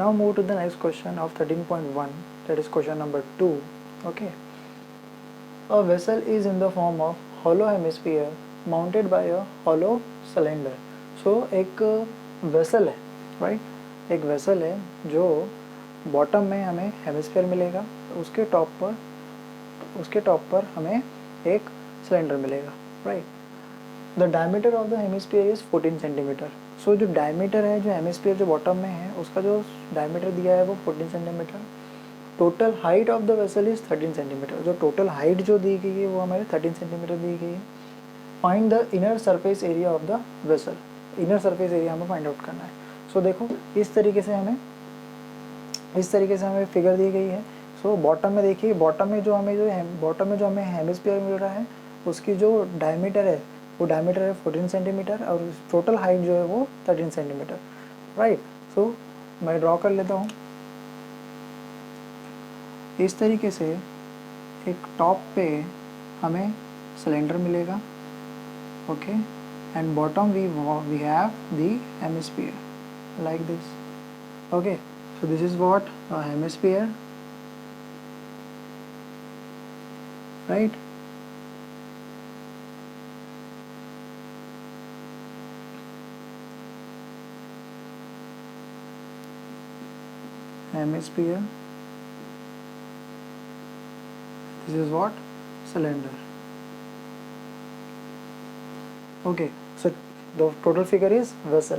Now move to the next question of 13.1, that is question number 2. Okay, a vessel is in the form of hollow hemisphere mounted by a hollow cylinder. So एक vessel है, right, एक vessel है जो bottom में हमें hemisphere मिलेगा, उसके top पर हमें एक सिलेंडर मिलेगा, right. The diameter of the hemisphere is 14 centimetre. So जो डायमीटर है, जो हेमिस्फीयर जो बॉटम में है, उसका जो डायमीटर दिया है वो 14 centimetre. Total height of the vessel is 13 centimetre. जो टोटल हाइट जो दी गई है वो हमारे 13 सेंटीमीटर दी गई है. Find the inner surface area of the vessel. Inner surface area हमें फाइंड आउट करना है. सो देखो इस तरीके से हमें फिगर दी गई है. सो बॉटम में देखिए, बॉटम में जो हमें हेमिस्फीयर मिल रहा है उसकी जो डायमीटर है वो डायमीटर है 14 सेंटीमीटर और टोटल हाइट जो है वो 13 सेंटीमीटर, राइट. सो मैं ड्रॉ कर लेता हूँ. इस तरीके से एक टॉप पे हमें सिलेंडर मिलेगा, okay, and bottom we have the hemisphere like this. Okay, so this is what a hemisphere, right. Hemisphere, this is what cylinder. Okay, so the total figure is vessel.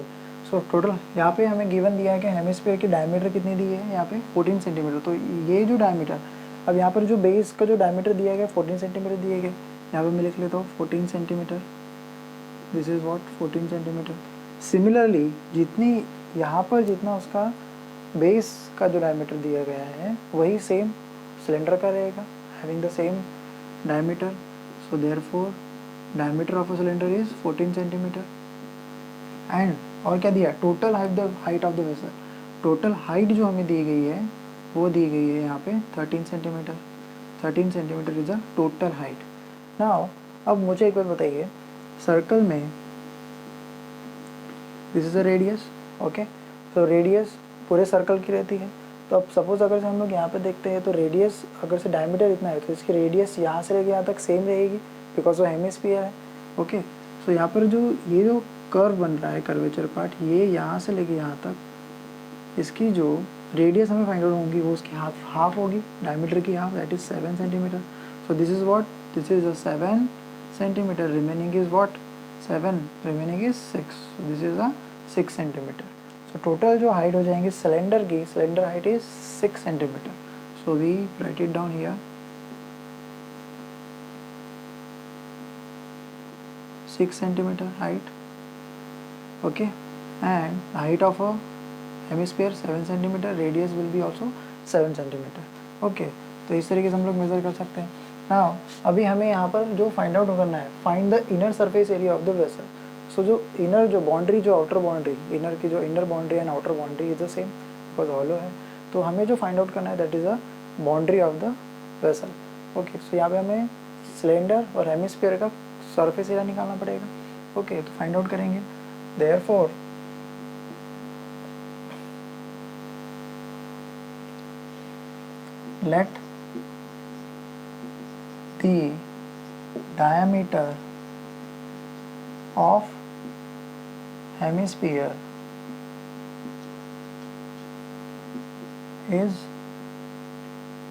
So total यहाँ पे हमें given दिया है कि hemisphere की diameter कितनी दी है, यहाँ पे 14 सेंटीमीटर. तो ये जो डायमीटर, अब यहाँ पर जो बेस का जो डायमीटर दिया गया 14 सेंटीमीटर दिए गए, यहाँ पे मैं लिख लेता हूँ 14 centimetre. This is what 14 centimetre. Similarly जितना उसका बेस का जो डायमीटर दिया गया है वही सेम सिलेंडर का रहेगा, having the same diameter. So therefore diameter of a cylinder is 14 centimetre. And और क्या दिया, total height of the vessel. Total height जो हमें दी गई है वो दी गई है यहाँ पे 13 centimetre. 13 centimetre is a total height. Now अब मुझे एक बात बताइए, सर्कल में this is a radius, okay. तो रेडियस पूरे सर्कल की रहती है. तो अब सपोज अगर से हम लोग यहाँ पे देखते हैं तो रेडियस अगर से डायमीटर इतना है तो इसकी रेडियस यहाँ से लेके यहाँ तक सेम रहेगी बिकॉज वो हेमिस्फीयर है, ओके. सो यहाँ पर ये जो कर्व बन रहा है, कर्वेचर पार्ट, ये यहाँ से लेके यहाँ तक, इसकी जो रेडियस हमें फाइंड आउट होगी वो उसकी हाफ होगी, डायमीटर की half, that is 7 centimetre. So this is what, this is a 7 centimetre. Remaining is what 7, remaining is 6. So this is a 6 centimetre. So total जो हाइट हो जाएंगी cylinder height is 6 centimetre. So we write it down here, 6 centimeter height, okay, and height of a hemisphere 7 centimeter, radius will be also 7 centimeter, okay. तो इस तरीके से हम लोग major कर सकते हैं. नाउ अभी हमें यहाँ पर जो फाइंड आउट करना है, find the inner surface area of the vessel. So जो इनर जो बाउंड्री, जो आउटर बाउंड्री, इनर की जो inner boundary and outer boundary is the same because hollow है. तो हमें जो फाइंड आउट करना है that is a boundary of the vessel, okay. So यहाँ पे हमें सिलेंडर और हेमिस्फीयर का सरफेस एरिया निकालना पड़ेगा, ओके. तो फाइंड आउट करेंगे. Therefore let the diameter of hemisphere is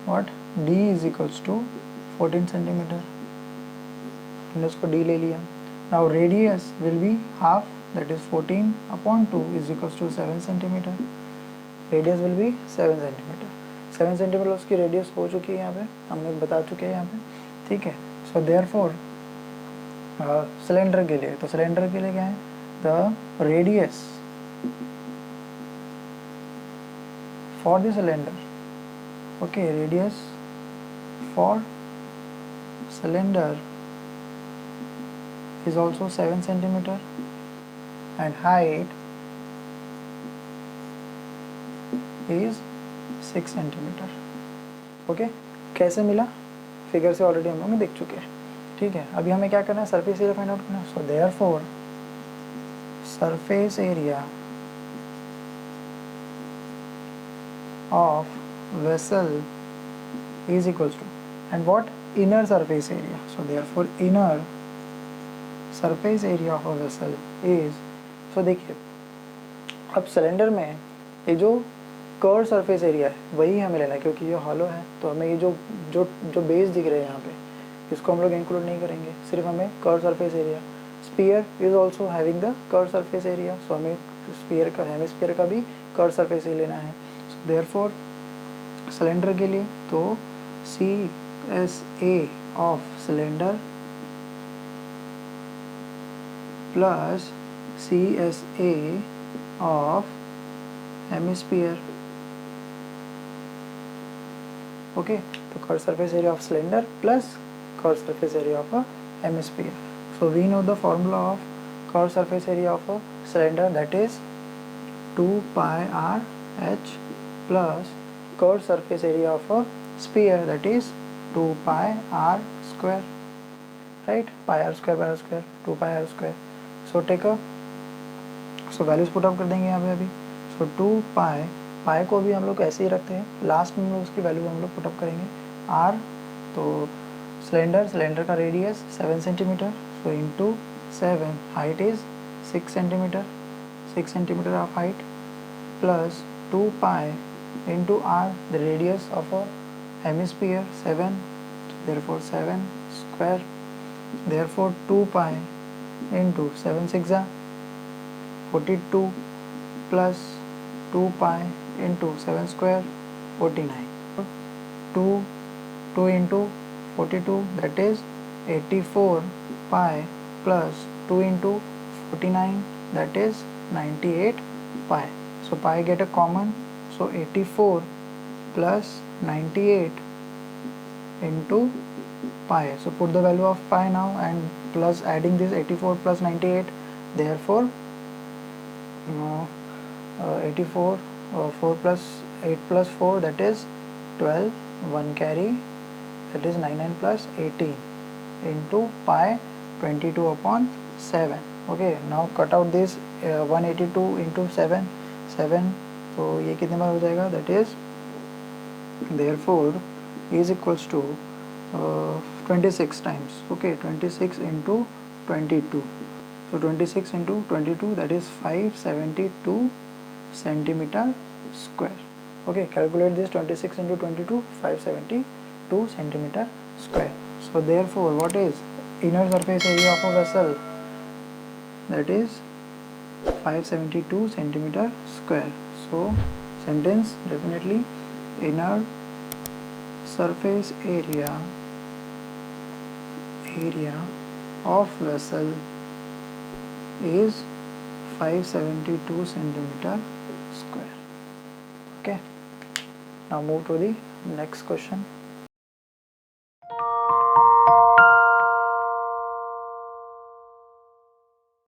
what, d is equals to 14 centimetre. हमने उसको d ले लिया. Now radius will be half, that is 14/2 is equals to 7 centimetre. Radius will be 7 centimetre. 7 centimetre उसकी radius हो चुकी है, यहाँ पे हमने बता चुके हैं यहाँ पे, ठीक है. सो देयरफॉर सिलेंडर के लिए, तो सिलेंडर के लिए क्या है, the radius for the cylinder, okay, radius for cylinder is also 7 centimeter and height is 6 centimeter, okay. कैसे मिला, फिगर से ऑलरेडी हम लोग देख चुके हैं, ठीक है. अभी हमें क्या करना है, सरफेस एरिया फाइंड आउट करना है. So therefore surface area of vessel is equals to, and what, inner surface area. So therefore inner surface area of a vessel is, so देखिए अब सिलेंडर में ये जो कर्व सरफेस एरिया है वही हमें लेना है, क्योंकि ये हॉलो है तो हमें ये जो जो जो बेस दिख रहे हैं यहाँ पे इसको हम लोग इंक्लूड नहीं करेंगे, सिर्फ हमें curve surface area. Sphere is also having the curve surface area, so हमें स्पीयर का हेमिस्फीयर का भी कर्व सरफेस ही लेना है। सो देयरफॉर सिलेंडर के लिए तो C S A of cylinder plus C S A of hemisphere. Okay, तो curve surface area of cylinder plus curve surface area of a hemisphere. So we know the formula of curved surface area of a cylinder, that is 2 pi r h plus curved surface area of a sphere, that is 2 pi r square, right? Pi r square 2 pi r square. So take a, so values put up कर देंगे यहाँ पे अभी। So 2 pi को भी हम लोग ऐसे ही रखते हैं, लास्ट में उसकी वैल्यू हम लोग पुटअप करेंगे। r तो सिलेंडर का radius 7 centimetre, so into 7 height is 6 centimeter of height plus 2 pi into r, the radius of a hemisphere 7, therefore 7 square, therefore 2 pi into 7 6 42 plus 2 pi into 7 square 49, 2 into 42, that is 84 pi plus 2 into 49, that is 98 pi. So pi get a common, so 84 plus 98 into pi. So put the value of pi now and plus adding this 84 plus 98, therefore 84 4 plus 8 plus 4, that is 12, 1 carry, that is 99 plus 18 into pi 22 upon 7. Okay, now cut out this 182 into 7, तो ये कितने बार हो जाएगा, that is therefore is equals to 26 times. Okay, 26 into 22, so 26 into 22, that is 572 centimeter square. Okay, calculate this 26 into 22, 572 centimeter square. So therefore what is inner surface area of a vessel, that is 572 centimeter square. So sentence definitely inner surface area of vessel is 572 centimeter square. Okay, now move to the next question.